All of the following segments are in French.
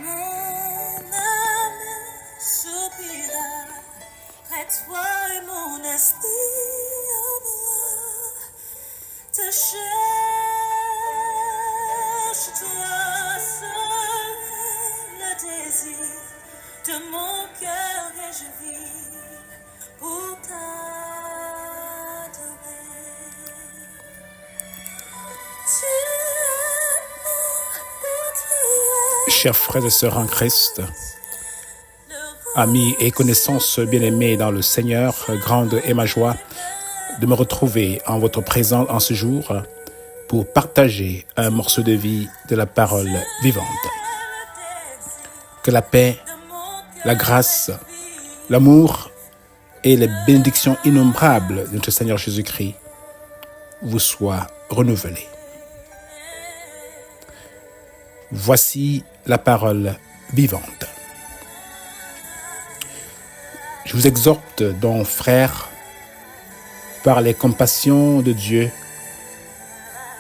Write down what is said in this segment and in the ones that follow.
Mon âme soupira, près de toi et mon esprit en moi te cherche, toi seul le désir de mon cœur et je vis pour t'adorer. Tu es mon bouclier, Chers frères et sœurs en Christ, amis et connaissances bien-aimés dans le Seigneur, grande est ma joie de me retrouver en votre présence en ce jour pour partager un morceau de vie de la parole vivante. Que la paix, la grâce, l'amour et les bénédictions innombrables de notre Seigneur Jésus-Christ vous soient renouvelées. Voici la parole vivante. Je vous exhorte donc, frères, par les compassions de Dieu,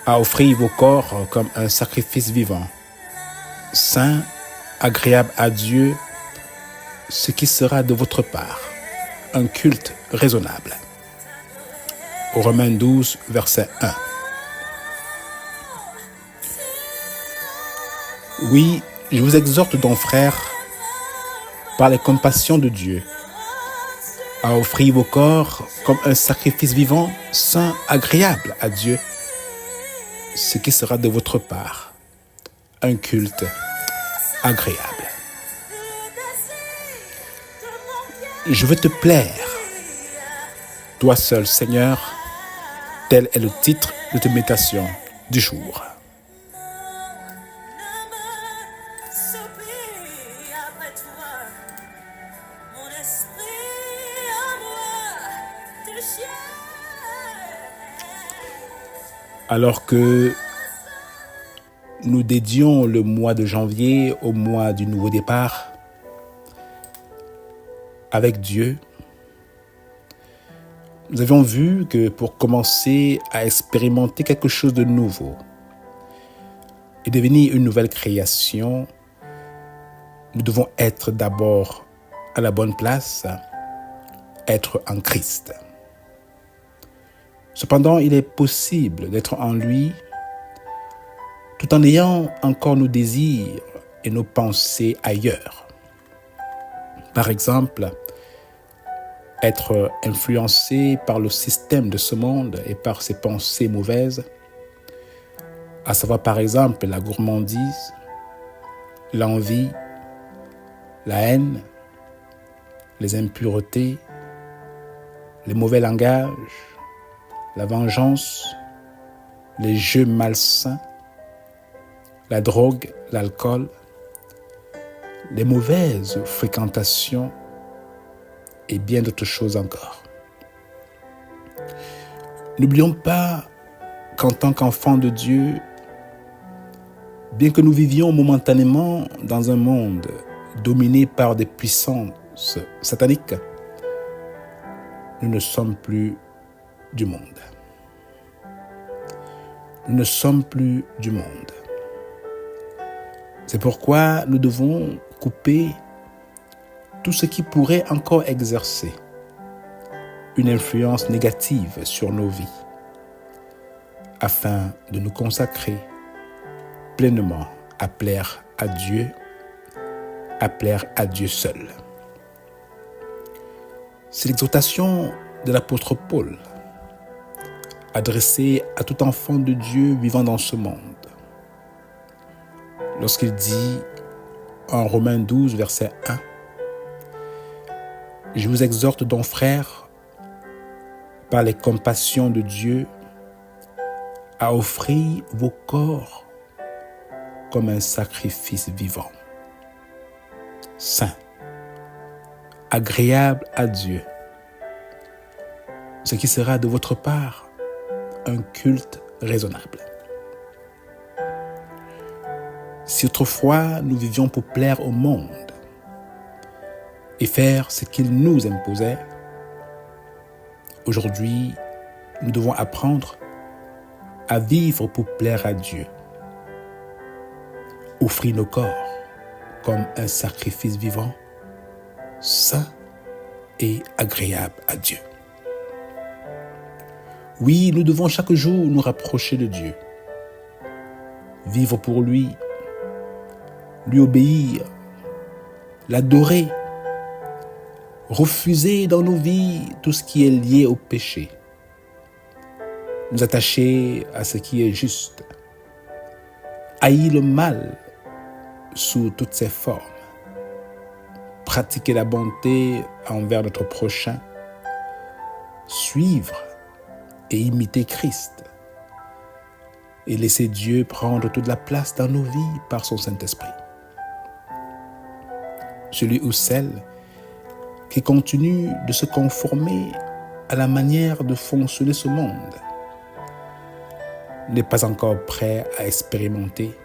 à offrir vos corps comme un sacrifice vivant, saint, agréable à Dieu, ce qui sera de votre part un culte raisonnable. Romains 12, verset 1. Oui, je vous exhorte donc, frères, par les compassions de Dieu, à offrir vos corps comme un sacrifice vivant, saint, agréable à Dieu, ce qui sera de votre part un culte agréable. Je veux te plaire, toi seul, Seigneur, tel est le titre de ta méditation du jour. Alors que nous dédions le mois de janvier au mois du nouveau départ avec Dieu, nous avions vu que pour commencer à expérimenter quelque chose de nouveau et devenir une nouvelle création, nous devons être d'abord à la bonne place, être en Christ. Cependant, il est possible d'être en lui tout en ayant encore nos désirs et nos pensées ailleurs. Par exemple, être influencé par le système de ce monde et par ses pensées mauvaises, à savoir par exemple la gourmandise, l'envie, la haine, les impuretés, les mauvais langages, la vengeance, les jeux malsains, la drogue, l'alcool, les mauvaises fréquentations et bien d'autres choses encore. N'oublions pas qu'en tant qu'enfants de Dieu, bien que nous vivions momentanément dans un monde dominé par des puissances sataniques, nous ne sommes plus du monde. Nous ne sommes plus du monde. C'est pourquoi nous devons couper tout ce qui pourrait encore exercer une influence négative sur nos vies, afin de nous consacrer pleinement à plaire à Dieu seul. C'est l'exhortation de l'apôtre Paul, adressée à tout enfant de Dieu vivant dans ce monde, lorsqu'il dit en Romains 12, verset 1, « Je vous exhorte donc, frères, par les compassions de Dieu, à offrir vos corps comme un sacrifice vivant, saint, agréable à Dieu, ce qui sera de votre part un culte raisonnable. » Si autrefois nous vivions pour plaire au monde et faire ce qu'il nous imposait, aujourd'hui, nous devons apprendre à vivre pour plaire à Dieu. Offrir nos corps comme un sacrifice vivant, saint et agréable à Dieu. Oui, nous devons chaque jour nous rapprocher de Dieu, vivre pour lui obéir, l'adorer, refuser dans nos vies tout ce qui est lié au péché, nous attacher à ce qui est juste, haïr le mal sous toutes ses formes, pratiquer la bonté envers notre prochain, suivre et imiter Christ et laisser Dieu prendre toute la place dans nos vies par son Saint-Esprit. Celui ou celle qui continue de se conformer à la manière de fonctionner ce monde n'est pas encore prêt à expérimenter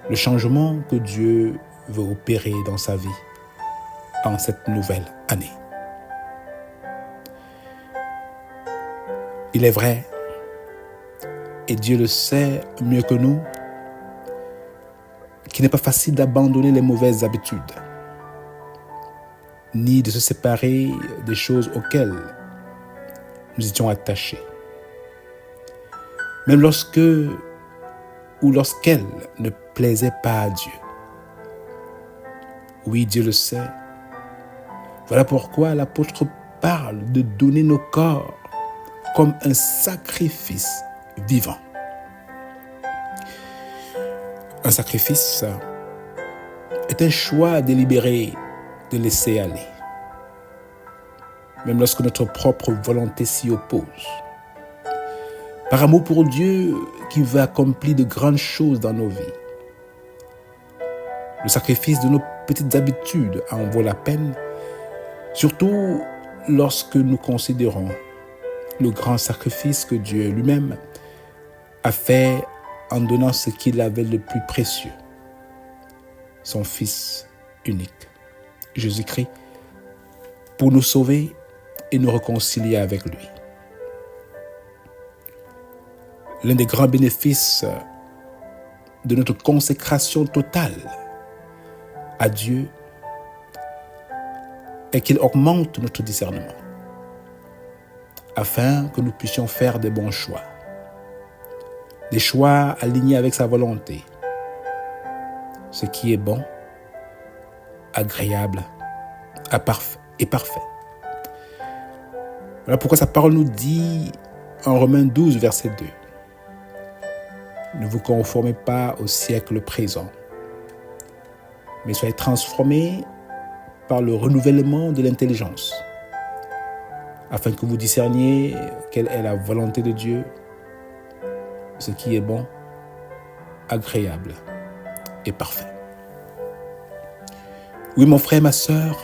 le changement que Dieu veut opérer dans sa vie en cette nouvelle année. Il est vrai, et Dieu le sait mieux que nous, qu'il n'est pas facile d'abandonner les mauvaises habitudes, ni de se séparer des choses auxquelles nous étions attachés. Même lorsque ou lorsqu'elles ne plaisaient pas à Dieu. Oui, Dieu le sait. Voilà pourquoi l'apôtre parle de donner nos corps comme un sacrifice vivant. Un sacrifice est un choix délibéré de laisser aller, même lorsque notre propre volonté s'y oppose. Par amour pour Dieu qui veut accomplir de grandes choses dans nos vies. Le sacrifice de nos petites habitudes en vaut la peine, surtout lorsque nous considérons le grand sacrifice que Dieu lui-même a fait en donnant ce qu'il avait le plus précieux, son Fils unique, Jésus-Christ, pour nous sauver et nous réconcilier avec lui. L'un des grands bénéfices de notre consécration totale à Dieu est qu'il augmente notre discernement afin que nous puissions faire des bons choix, des choix alignés avec sa volonté, ce qui est bon, agréable et parfait. Voilà pourquoi sa parole nous dit en Romains 12, verset 2, « Ne vous conformez pas au siècle présent, mais soyez transformés par le renouvellement de l'intelligence, afin que vous discerniez quelle est la volonté de Dieu, ce qui est bon, agréable et parfait. » Oui, mon frère, ma sœur,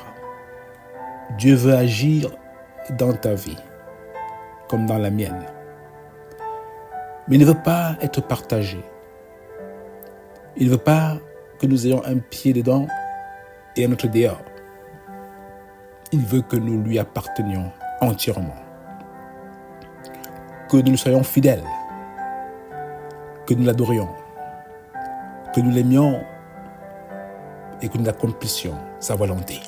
Dieu veut agir dans ta vie, comme dans la mienne. Mais il ne veut pas être partagé. Il ne veut pas que nous ayons un pied dedans et un autre dehors. Il veut que nous lui appartenions entièrement. Que nous lui soyons fidèles. Que nous l'adorions. Que nous l'aimions et que nous accomplissions sa volonté.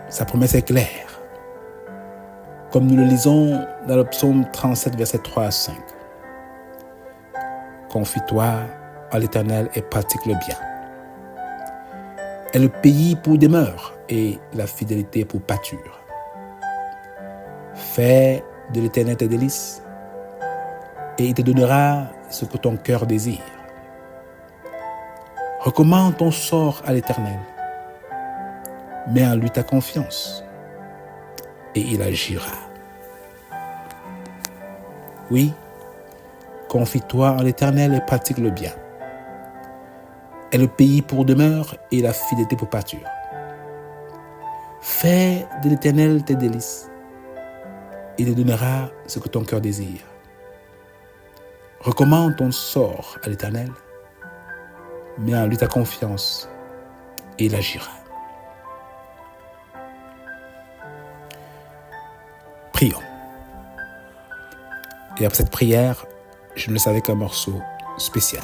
Sa promesse est claire. Comme nous le lisons dans le psaume 37, versets 3 à 5. Confie-toi à l'Éternel et pratique le bien. Et le pays pour demeure et la fidélité pour pâture. Fais de l'Éternel tes délices et il te donnera ce que ton cœur désire. Recommande ton sort à l'Éternel. Mets en lui ta confiance et il agira. Oui, confie-toi en l'Éternel et pratique le bien. Et le pays pour demeure et la fidélité pour pâture. Fais de l'Éternel tes délices. Il te donnera ce que ton cœur désire. Recommande ton sort à l'Éternel. Mets en lui ta confiance et il agira. Prions. Et après cette prière, je ne le savais qu'un morceau spécial.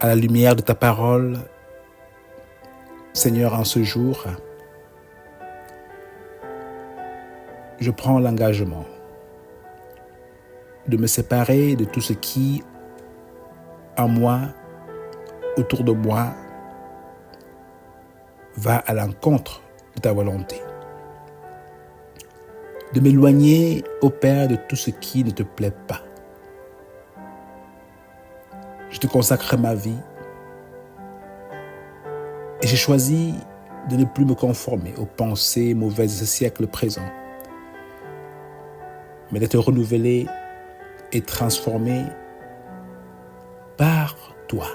à la lumière de ta parole, Seigneur, en ce jour, je prends l'engagement de me séparer de tout ce qui, en moi, autour de moi, va à l'encontre de ta volonté. De m'éloigner, ô Père, de tout ce qui ne te plaît pas. Je te consacre ma vie et j'ai choisi de ne plus me conformer aux pensées mauvaises de ce siècle présent, mais d'être renouvelé et transformé par toi,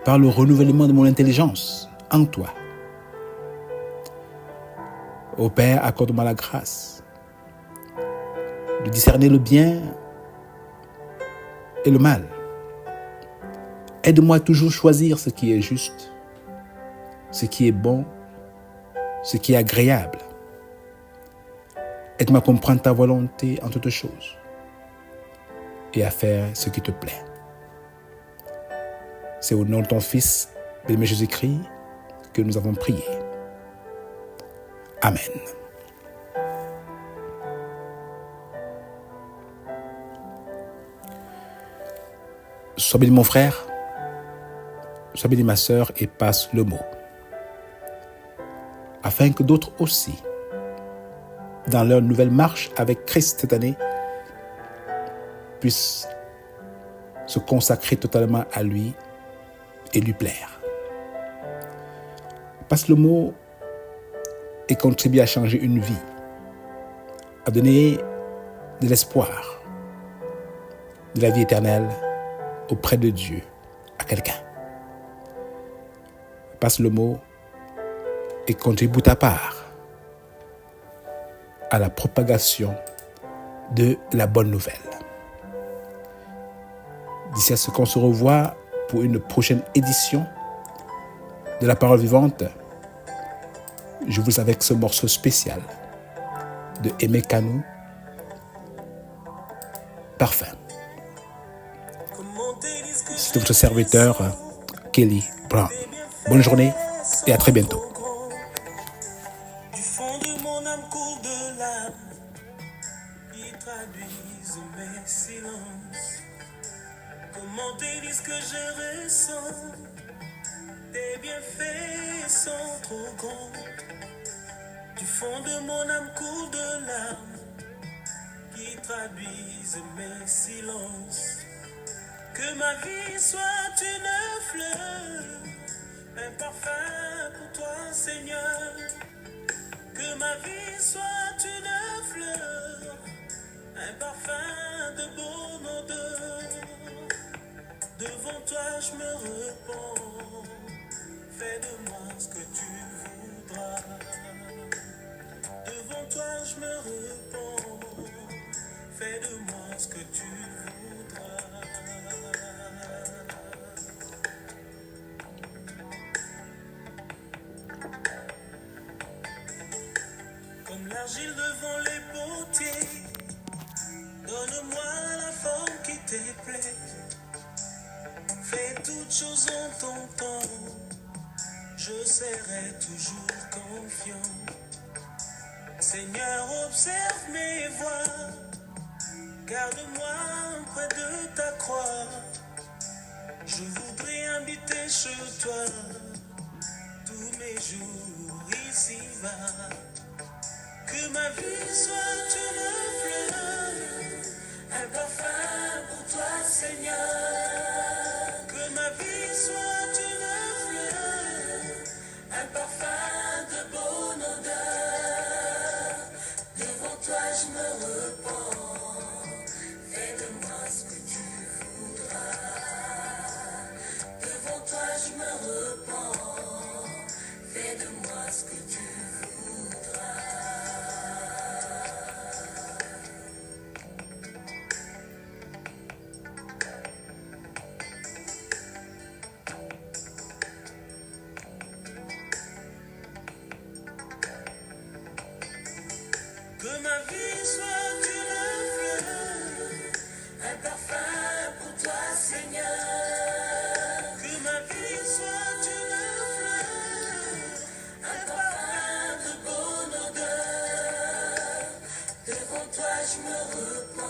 par le renouvellement de mon intelligence en toi. Ô Père, accorde-moi la grâce de discerner le bien et le mal. Aide-moi à toujours choisir ce qui est juste, ce qui est bon, ce qui est agréable. Aide-moi à comprendre ta volonté en toutes choses et à faire ce qui te plaît. C'est au nom de ton Fils, bien-aimé Jésus-Christ, que nous avons prié. Amen. Sois béni mon frère, sois béni ma sœur et passe le mot, afin que d'autres aussi, dans leur nouvelle marche avec Christ cette année, puissent se consacrer totalement à lui et lui plaire. Passe le mot et contribue à changer une vie, à donner de l'espoir, de la vie éternelle auprès de Dieu à quelqu'un. Passe le mot et contribue ta part à la propagation de la bonne nouvelle. D'ici à ce qu'on se revoit pour une prochaine édition de la parole vivante, je vous laisse avec ce morceau spécial de Aimé Kanou, Parfum. C'est votre serviteur Kelly Brown. Bonne journée et à très bientôt. Du fond de mon âme coule de larmes qui traduisent mes silences. Comment te dire ce que je ressens? Tes bienfaits sont trop grands. Du fond de mon âme coule de larmes qui traduisent mes silences. Que ma vie soit une fleur, un parfum pour toi, Seigneur. Que ma vie soit une fleur, un parfum de bonne odeur. Devant toi je me repens, fais de moi ce que tu voudras. Devant toi je me repens, fais de moi ce que tu voudras. Comme l'argile devant les potiers, donne-moi la forme qui te plaît. Fais toutes choses en ton temps, je serai toujours confiant. Seigneur, observe mes voies, garde-moi près de ta croix. Je voudrais habiter chez toi tous mes jours ici-bas. Que ma vie soit une fleur, un parfum pour toi, Seigneur. Que ma vie soit une fleur, un parfum de bonne odeur. Devant toi je me repens, fais de moi ce que tu voudras. Devant toi je me repens, fais de moi ce que tu voudras. Que ma vie soit une fleur, un parfum pour toi, Seigneur. toi je me repens.